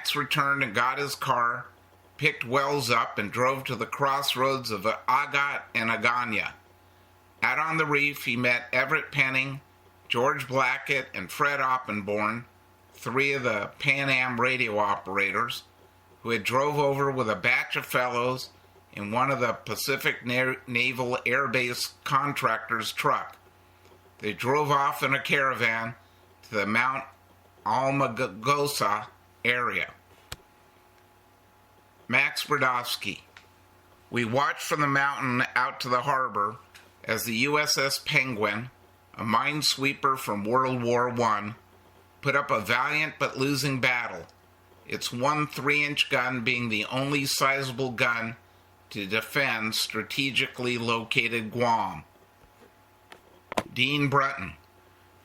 Max returned and got his car, picked Wells up, and drove to the crossroads of Agat and Agana. Out on the reef, he met Everett Penning, George Blackett, and Fred Oppenborn, three of the Pan Am radio operators, who had drove over with a batch of fellows in one of the Pacific Naval Air Base contractor's truck. They drove off in a caravan to the Mount Almagosa area. Max Brodowski. We watched from the mountain out to the harbor as the USS Penguin, a minesweeper from World War I, put up a valiant but losing battle, its one 3-inch gun being the only sizable gun to defend strategically located Guam. Dean Brutton.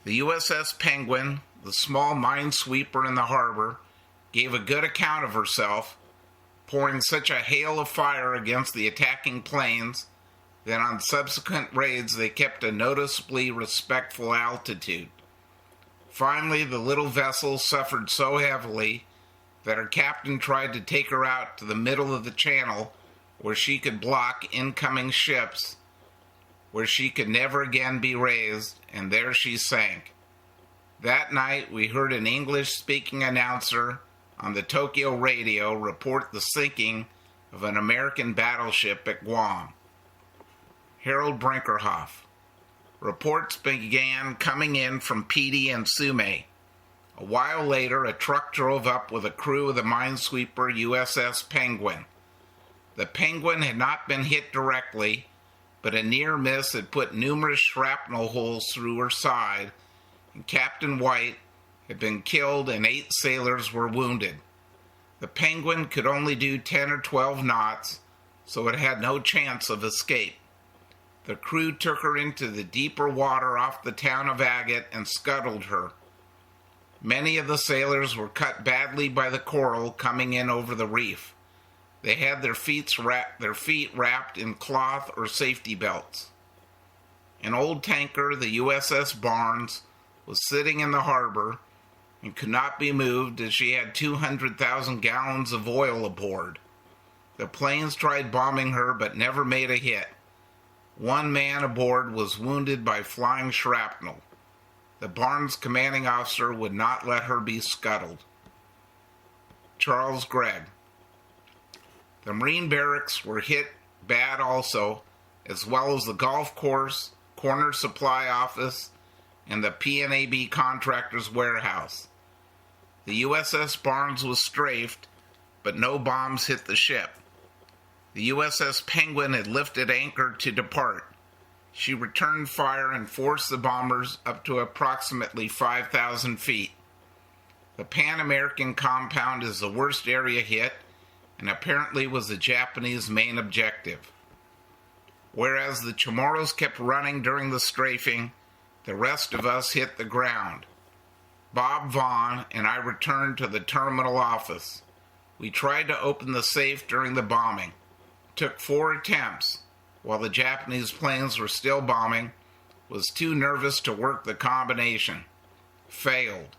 The USS Penguin, the small minesweeper in the harbor, gave a good account of herself, pouring such a hail of fire against the attacking planes that on subsequent raids they kept a noticeably respectful altitude. Finally, the little vessel suffered so heavily that her captain tried to take her out to the middle of the channel where she could block incoming ships, where she could never again be raised, and there she sank. That night, we heard an English-speaking announcer on the Tokyo radio report the sinking of an American battleship at Guam. Harold Brinkerhoff. Reports began coming in from Petey and Sume. A while later, a truck drove up with a crew of the minesweeper USS Penguin. The Penguin had not been hit directly, but a near miss had put numerous shrapnel holes through her side, and Captain White had been killed and 8 sailors were wounded. The Penguin could only do 10 or 12 knots, so it had no chance of escape. The crew took her into the deeper water off the town of Agate and scuttled her. Many of the sailors were cut badly by the coral coming in over the reef. They had their feet wrapped in cloth or safety belts. An old tanker, the USS Barnes, was sitting in the harbor and could not be moved as she had 200,000 gallons of oil aboard. The planes tried bombing her but never made a hit. One man aboard was wounded by flying shrapnel. The Barnes commanding officer would not let her be scuttled. Charles Gregg. The Marine barracks were hit bad also, as well as the golf course, corner supply office, and the PNAB contractor's warehouse. The USS Barnes was strafed, but no bombs hit the ship. The USS Penguin had lifted anchor to depart. She returned fire and forced the bombers up to approximately 5,000 feet. The Pan American compound is the worst area hit, and apparently was the Japanese main objective. Whereas the Chamorros kept running during the strafing, the rest of us hit the ground. Bob Vaughn and I returned to the terminal office. We tried to open the safe during the bombing. It took 4 attempts, while the Japanese planes were still bombing, was too nervous to work the combination. Failed.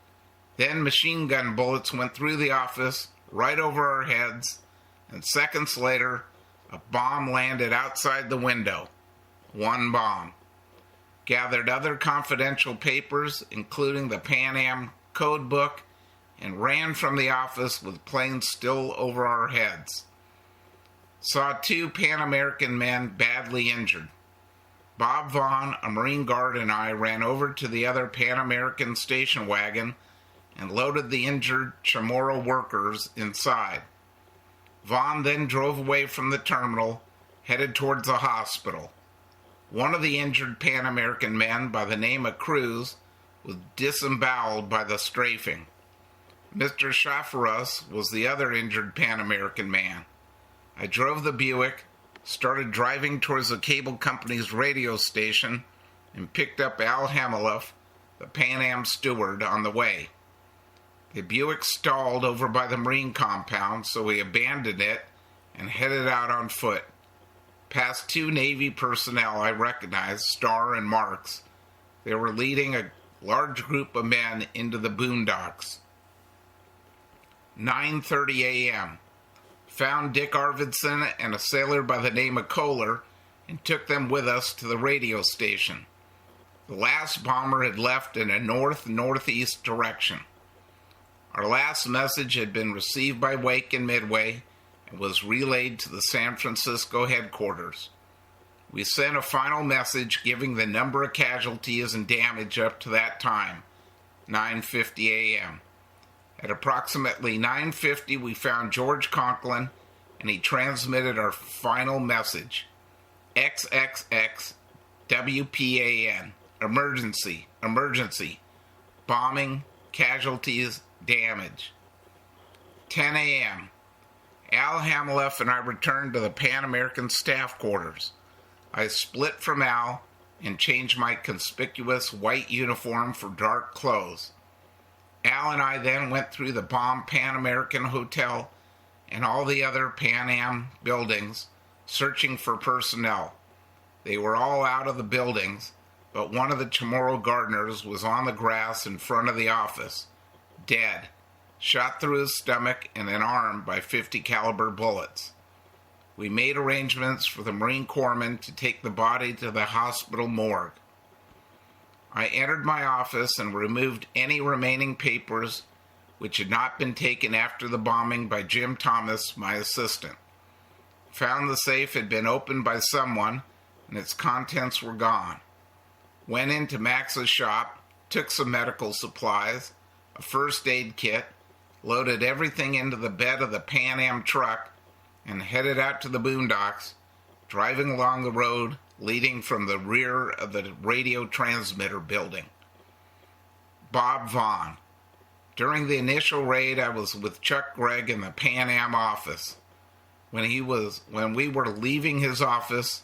Then machine gun bullets went through the office, right over our heads, and seconds later, a bomb landed outside the window. 1 bomb. Gathered other confidential papers, including the Pan Am code book, and ran from the office with planes still over our heads. Saw 2 Pan American men badly injured. Bob Vaughn, a Marine Guard, and I ran over to the other Pan American station wagon and loaded the injured Chamorro workers inside. Vaughn then drove away from the terminal, headed towards the hospital. One of the injured Pan American men, by the name of Cruz, was disemboweled by the strafing. Mr. Shafaros was the other injured Pan American man. I drove the Buick, started driving towards the cable company's radio station, and picked up Al Hamiloff, the Pan Am steward, on the way. The Buick stalled over by the Marine compound, so we abandoned it and headed out on foot. Past 2 Navy personnel I recognized, Starr and Marks. They were leading a large group of men into the boondocks. 9:30 a.m. Found Dick Arvidson and a sailor by the name of Kohler and took them with us to the radio station. The last bomber had left in a north-northeast direction. Our last message had been received by Wake in Midway and was relayed to the San Francisco headquarters. We sent a final message giving the number of casualties and damage up to that time, 9:50 a.m. At approximately 9:50, we found George Conklin, and he transmitted our final message. XXX WPAN. Emergency. Emergency. Bombing. Casualties. Damage. 10 a.m. Al Hamileff and I returned to the Pan American staff quarters. I split from Al and changed my conspicuous white uniform for dark clothes. Al and I then went through the bombed Pan American Hotel and all the other Pan Am buildings, searching for personnel. They were all out of the buildings, but one of the Chamorro gardeners was on the grass in front of the office, dead, shot through his stomach and an arm by .50 caliber bullets. We made arrangements for the Marine Corpsman to take the body to the hospital morgue. I entered my office and removed any remaining papers which had not been taken after the bombing by Jim Thomas, my assistant. Found the safe had been opened by someone and its contents were gone. Went into Max's shop, took some medical supplies, a first aid kit, loaded everything into the bed of the Pan Am truck, and headed out to the boondocks, driving along the road leading from the rear of the radio transmitter building. Bob Vaughn. During the initial raid, I was with Chuck Gregg in the Pan Am office. When we were leaving his office,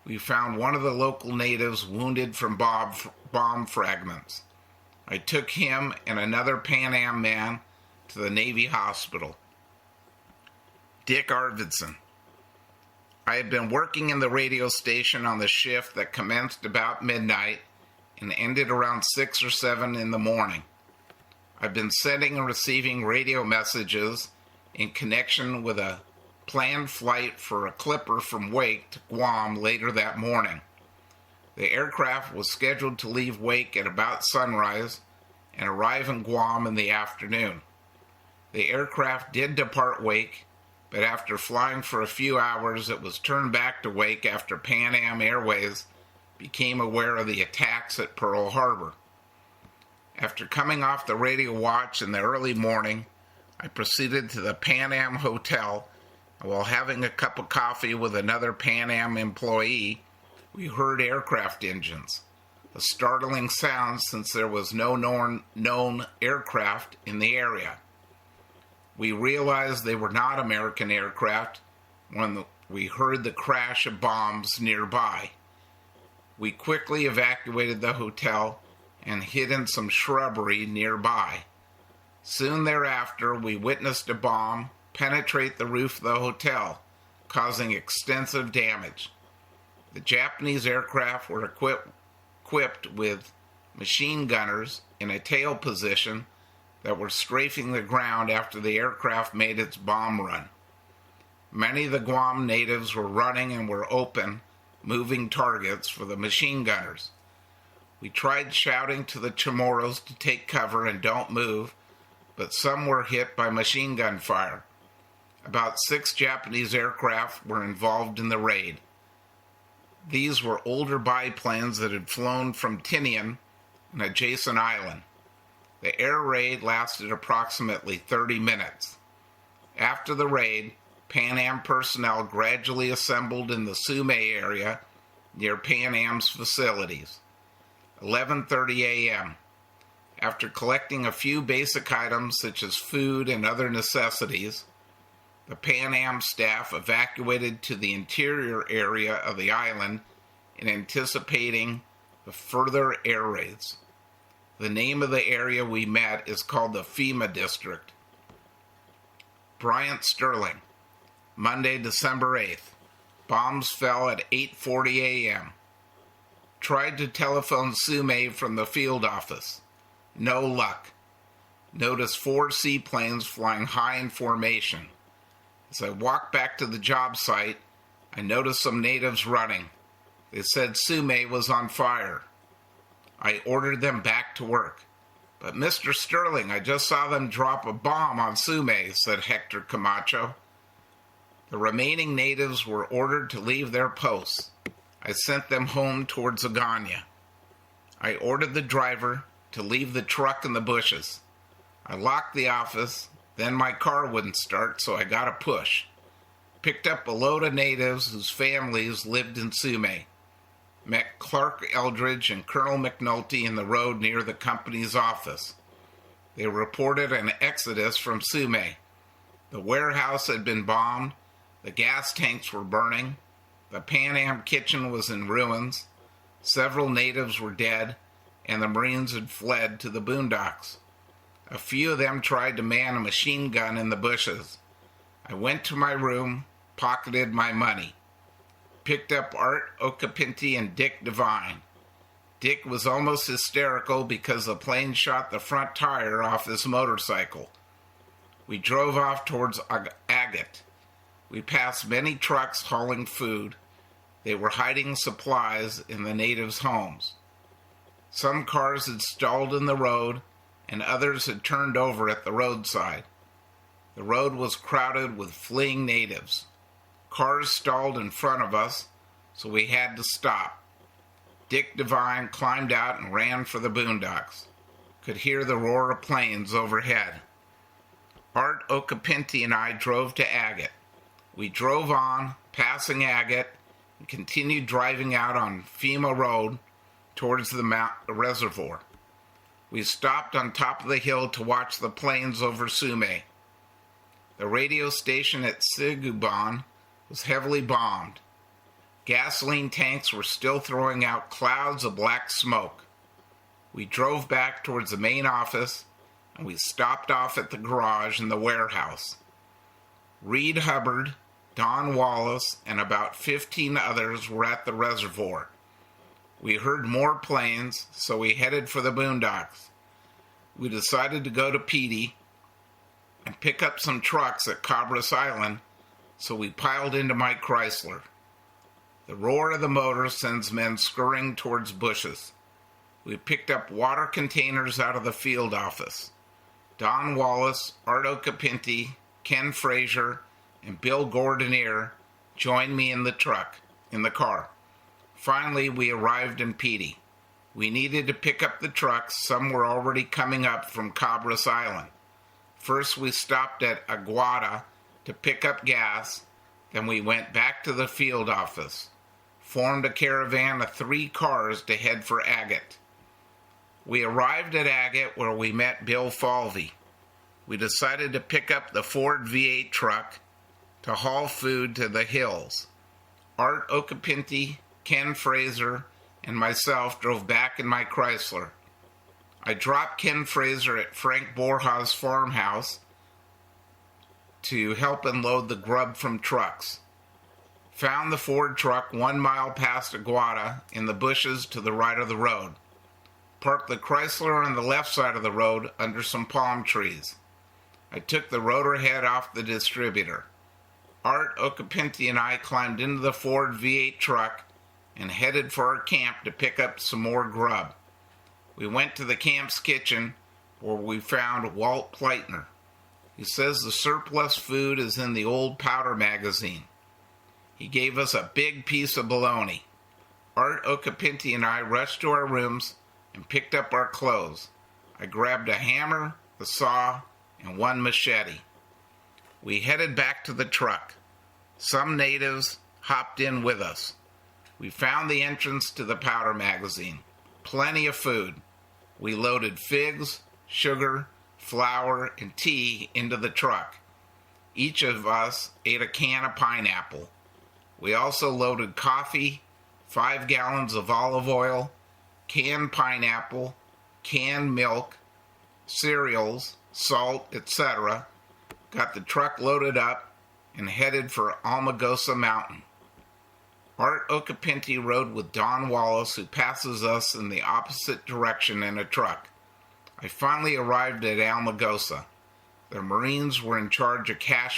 we found one of the local natives wounded from bomb fragments. I took him and another Pan Am man to the Navy hospital. Dick Arvidson. I had been working in the radio station on the shift that commenced about midnight and ended around 6 or 7 in the morning. I've been sending and receiving radio messages in connection with a planned flight for a clipper from Wake to Guam later that morning. The aircraft was scheduled to leave Wake at about sunrise and arrive in Guam in the afternoon. The aircraft did depart Wake, but after flying for a few hours, it was turned back to Wake after Pan Am Airways became aware of the attacks at Pearl Harbor. After coming off the radio watch in the early morning, I proceeded to the Pan Am Hotel, and while having a cup of coffee with another Pan Am employee, we heard aircraft engines, a startling sound since there was no known aircraft in the area. We realized they were not American aircraft when we heard the crash of bombs nearby. We quickly evacuated the hotel and hid in some shrubbery nearby. Soon thereafter, we witnessed a bomb penetrate the roof of the hotel, causing extensive damage. The Japanese aircraft were equipped with machine gunners in a tail position that were strafing the ground after the aircraft made its bomb run. Many of the Guam natives were running and were open, moving targets for the machine gunners. We tried shouting to the Chamorros to take cover and don't move, but some were hit by machine gun fire. About 6 Japanese aircraft were involved in the raid. These were older biplanes that had flown from Tinian, an adjacent island. The air raid lasted approximately 30 minutes. After the raid, Pan Am personnel gradually assembled in the Sume area near Pan Am's facilities. 11:30 a.m. After collecting a few basic items such as food and other necessities, the Pan Am staff evacuated to the interior area of the island in anticipating the further air raids. The name of the area we met is called the FEMA District. Bryant Sterling, Monday, December 8th. Bombs fell at 8:40 a.m. Tried to telephone Sume from the field office. No luck. noticed 4 seaplanes flying high in formation. As I walked back to the job site, I noticed some natives running. They said Sume was on fire. I ordered them back to work. "But Mr. Sterling, I just saw them drop a bomb on Sume," said Hector Camacho. The remaining natives were ordered to leave their posts. I sent them home towards Agana. I ordered the driver to leave the truck in the bushes. I locked the office, then my car wouldn't start, so I got a push. Picked up a load of natives whose families lived in Sume. Met Clark Eldridge and Colonel McNulty in the road near the company's office. They reported an exodus from Sume. The warehouse had been bombed, the gas tanks were burning, the Pan Am kitchen was in ruins, several natives were dead, and the Marines had fled to the boondocks. A few of them tried to man a machine gun in the bushes. I went to my room, pocketed my money. Picked up Art Occhipinti and Dick Devine. Dick was almost hysterical because the plane shot the front tire off his motorcycle. We drove off towards Agate. We passed many trucks hauling food. They were hiding supplies in the natives' homes. Some cars had stalled in the road, and others had turned over at the roadside. The road was crowded with fleeing natives. Cars stalled in front of us, so we had to stop. Dick Devine climbed out and ran for the boondocks. Could hear the roar of planes overhead. Art Occhipinti and I drove to Agate. We drove on, passing Agate, and continued driving out on FEMA Road towards the reservoir. We stopped on top of the hill to watch the planes over Sume. The radio station at Sigubon was heavily bombed. Gasoline tanks were still throwing out clouds of black smoke. We drove back towards the main office, and we stopped off at the garage in the warehouse. Reed Hubbard, Don Wallace, and about 15 others were at the reservoir. We heard more planes, so we headed for the boondocks. We decided to go to Petey and pick up some trucks at Cabras Island, so we piled into my Chrysler. The roar of the motor sends men scurrying towards bushes. We picked up water containers out of the field office. Don Wallace, Art Occhipinti, Ken Frazier, and Bill Gordonier joined me in the car. Finally, we arrived in Petey. We needed to pick up the trucks. Some were already coming up from Cabras Island. First, we stopped at Aguada to pick up gas. Then we went back to the field office, formed a caravan of 3 cars to head for Agate. We arrived at Agate where we met Bill Falvey. We decided to pick up the Ford V8 truck to haul food to the hills. Art Occhipinti, Ken Fraser, and myself drove back in my Chrysler. I dropped Ken Fraser at Frank Borja's farmhouse to help unload the grub from trucks. Found the Ford truck 1 mile past Aguada in the bushes to the right of the road. Parked the Chrysler on the left side of the road under some palm trees. I took the rotor head off the distributor. Art Occhipinti and I climbed into the Ford V8 truck and headed for our camp to pick up some more grub. We went to the camp's kitchen where we found Walt Pleitner. He says the surplus food is in the old powder magazine. He gave us a big piece of bologna. Art Occhipinti and I rushed to our rooms and picked up our clothes. I grabbed a hammer, a saw, and 1 machete. We headed back to the truck. Some natives hopped in with us. We found the entrance to the powder magazine. Plenty of food. We loaded figs, sugar, flour, and tea into the truck. Each of us ate a can of pineapple. We also loaded coffee, 5 gallons of olive oil, canned pineapple, canned milk, cereals, salt, etc. Got the truck loaded up and headed for Almagosa Mountain. Art Occhipinti rode with Don Wallace, who passes us in the opposite direction in a truck. I finally arrived at Almagosa. The Marines were in charge of cash